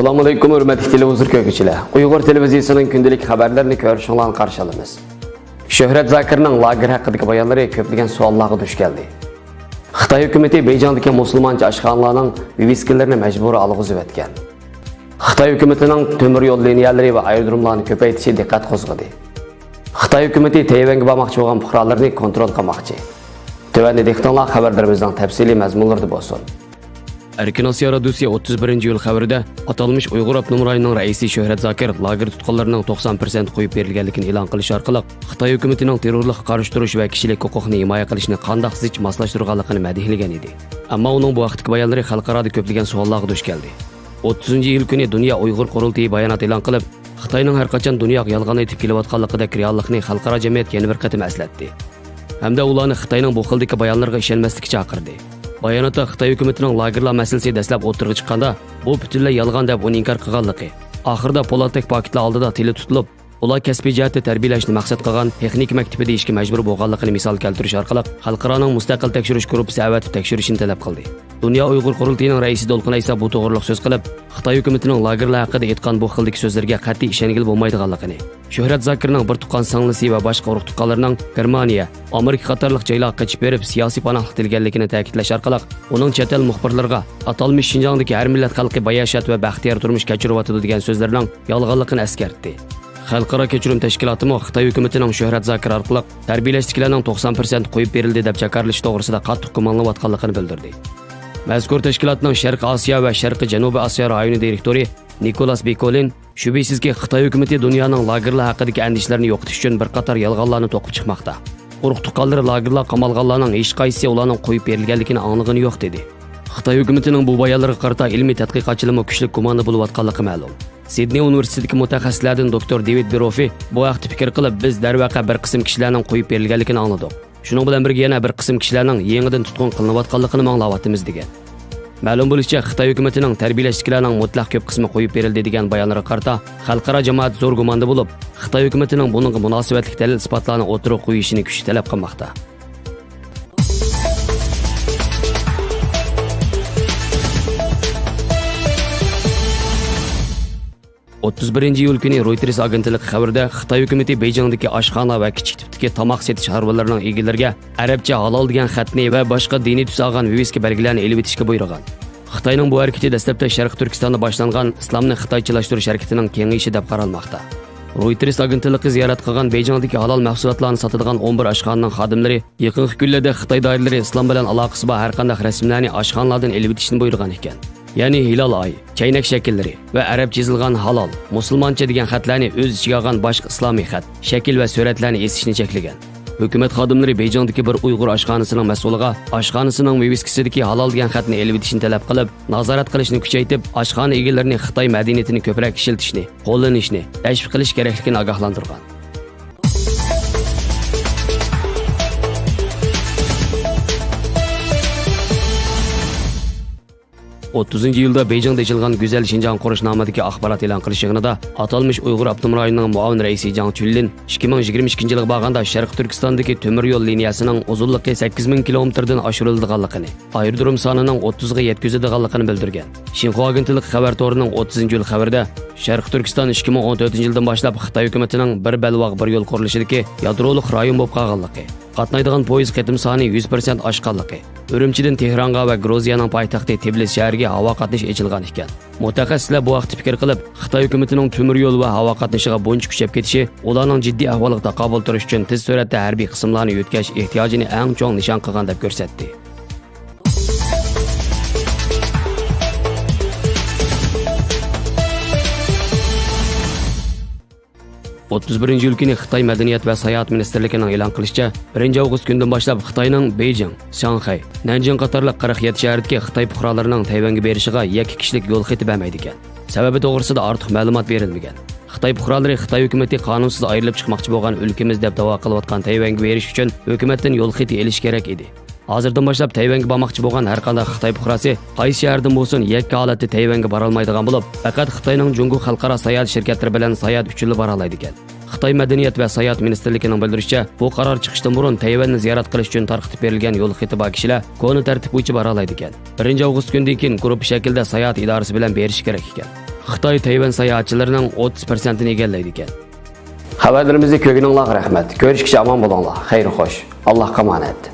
Assalamu alaikum hürmetli televizyon kökçüler. Uyghur televizyonunun gündelik haberlerini görüşünüzden karşıladınız. Şöhret Zakir'nin lager hakkındaki bayanları köplegen suallarga duş geldi. Xitoy hükümeti Beyjingdagi musulmoncha ashxonalarning viviskilarini majburiy alg'izib etgan. Xitoy hukumatining temir yo'l liniyalari va aerodromlarni ko'paytirishi diqqat qo'zg'adi. Xitoy hukumati Tayvanga bormoqchi bo'lgan fuqarolarni kontrol qilmoqchi. Tövəndə dehqonlar xabarlarimizdan təfsili məzmunlarda bo'lsin. Erkin Asiya Radiosi 31-yil xabarida atalmış Uyg'ur Abnum rayonining raisi Şöhret Zakir lager tutqunlarining 90% qo'yib berilganligini e'lon qilish orqali Xitoy hukumatining terrorlikqa qarshi turish va kishilik huquqni himoya qilishni qanday zich moslashtirganligini madihlagan edi. Ammo uning bu vaqtdagi bayonlari xalqaro ko'plagan savollarga duch keldi. 30-yil kuni Dunyo Uyg'ur qurultiyi bayonot e'lon qilib, Xitoyning har qachon dunyoga yolg'on aytib kelayotganligidagi reallikni xalqaro jamiyat yana bir qatim eslatdi. Hamda ularni Xitoyning bu xildagi bayonlarga ishonmaslikka chaqirdi. Bayonotda Xitoy hukumatining lagerlar masalasi dastlab o'tirg'i chiqqanda, bu butunlay yolg'on deb uni inkor qilganligi. Oxirida Polatdek paketlar oldida tili tutilib, ular kasbiy jihatda tarbiyalashni maqsad qilgan texnik maktabida ishga majbur bo'lganligini misol keltirish orqali xalqaroning mustaqil tekshirish guruhi avatib tekshirishni talab qildi. Dunyo Uyg'ur qurultiyining raisi Dolqin Aysa bu to'g'riliq so'z qilib, Xitoy hukumatining lagerlar haqida aytgan bu xildagi so'zlarga qat'iy ishongil bo'lmaydiganligini, Şöhret Zakirning bir tuqqan singlisi va boshqa urug' tuqqanlarning Germaniya, Amerika qatorliq joylarga qochib berib siyosiy panohlik tilganligini ta'kidlash orqali uning chet el muxbirlariga atalmış Şinjongdagi har millat xalqi bayashat va baxtiyor turmush kechiryotdi degan so'zlarning yolg'onligini eskartdi. Xalqaro kechirim tashkilotimi Xitoy hukumatining Şöhret Zakir orqali tarbiyalashtirganlarning 90% qo'yib berildi deb jakarlish to'g'risida qattiq gumonlanayotganligini bildirdi. Mazkur tashkilotning Sharq Osiyo va Sharqi Janubiy Osiyo rayoni direktori Nikolas Bekolin shubhisizki Xitoy hukumati dunyoning lagerlar haqidagi andishlarini yo'qotish uchun bir qator yolg'onlarni to'qib chiqmoqda. Urug' tuqqanlar lagerlar qamalganlarning hech qaysi ularning qo'yib berilganligini aniqligi yo'q dedi. Xitoy hukumatining bu bayonlariga qarata ilmiy tadqiqotchilar kuchli gumonni bo'layotganligi ma'lum. Sidney universitetidagi mutaxassislardan doktor David Berofi bu vaqtda fikr qilib, biz darvaqa bir qism kishilarning qo'yib berilganligini angladik. Shuning bilan birga yana bir qism kishilarning yangidan tutqun qilinayotganligini anglayapmiz degan. Ma'lum bo'lishicha, Xitoy hukumatining tarbiyalashtirganlarning mutlaq ko'p qismi qo'yib berildi degan bayonlarga qarata xalqaro jamoat zo'r gumonda bo'lib, Xitoy hukumatining buningga munosabatli dalil isbotlarni o'tirib qo'yishini kuchli talab qilmoqda. 31-yil kuni Reuters agentligi xabarida Xitoy hukumati Beyjingdagi oshxona va kichik tipdagi tomoq setish xarvalarining egalariga arabcha halol degan xatni va boshqa diniy tus olgan viviska belgilarini elib etishga buyurgan. Xitoyning bu harakati dastlabda Sharq Turkistonda boshlangan islomni xitoychilashtirish harakatining kengayishi deb qaralmoqda. Reuters agentligi ziyorat qilgan Beyjingdagi halol mahsulotlarni sotadigan 11 oshxonaning xodimlari yaqin kunlarda Xitoy doiralari islom bilan aloqasi bor har qanday rasmlarni oshxonalardan elib etishni buyurgan ekan. Ya'ni hilal oy, chaynak shakllari va arabcha yozilgan halol, musulmoncha degan xatlarni o'z ichiga olgan boshqa islomiy xat, shakl va suratlarni esishni cheklagan. Hukumat xodimlari Beyjingdagi bir Uyg'ur oshxonasining mas'uliga oshxonasining viviskasidagi halol degan xatni elib etishni talab qilib, nazorat qilishni kuchaytirib, oshxona egalarini Xitoy madaniyatini ko'proq ishlatishni, qo'llanishni, tashviq qilish kerakligini ogohlantirgan. 30-yilda Beyjingda ochilgan Go'zal Shinjong qurishnomidagi axborot e'lon qilish yig'inida atalmış Uyg'ur Abnum rayonining muavin raisi Jang Chullin 2022-yilga borganda Sharq Turkistondagi temir yo'l liniyasining uzunligi 8000 kilometrdan oshirilganligini, aerodrom sonining 30 ga yetkazilganligini bildirgan. Xinhua agentligi xabar to'rining 30-yil xabarida Sharq Turkiston 2014-yildan boshlab Xitoy hukumatining bir balvoq bir yo'l qurilishidagi yadrolik rayon bo'lib qolganligi, qatnaydigan poyezd qatim soni 100% oshganligi, Urumchidan Tehronga va Gruziyaning poytaxti Tbilisi shahriga havo qatnash ochilgan ekan. Mutaxassislar bu vaqtda fikr qilib, Xitoy hukumatining temir yo'l va havo qatnashiga buncha kuchayib ketishi ularning jiddiy ahvolga taqobil turish uchun tez suratda harbiy qismlarni yutkash ehtiyojini eng chong nishon qilgan deb ko'rsatdi. Yil kuni Xitoy madaniyat va sayohat ministerligining e'lon qilishicha, 1-avgust kunidan boshlab Xitoyning Beyjing, Shanxay, Nanjing qatorliq 47 shahardagi Xitoy fuqarolarining Tayvanga berishiga yakka kishilik yo'l xati bermaydi ekan. Sababi to'g'risida ortiq ma'lumot berilmagan. Xitoy fuqarolari Xitoy hukumati qonunsiz ayrilib chiqmoqchi bo'lgan o'lkamiz deb da'vo qilayotgan Tayvanga berish uchun hukumatdan yo'l xati olish kerak edi. Hozirdan boshlab Tayvanga bormoqchi bo'lgan har qanday Xitoy fuqarosi qaysi shahardan bo'lsin yakka holatda Tayvanga bora olmaydigan bo'lib, faqat Xitoyning Jungu xalqaro sayohat shirkatlari bilan sayohat uchun bora oladi ekan. Xitoy madaniyat va sayohat ministerligining bildirishicha, bu qaror chiqishdan burun Tayvanni ziyorat qilish uchun tarqatib berilgan yo'l xati bor kishilar koni tartib bo'yicha bora oladi ekan. 1-avgust kundan keyin guruh shaklda sayohat idorasi bilan berish kerak ekan. Xitoy Tayvan sayohatchilarining 30%ni egallaydi ekan. Xabarlarimizni ko'rganingizga rahmat. Ko'rishguncha omon bo'linglar. Xayr xo'sh. Allohga omonat.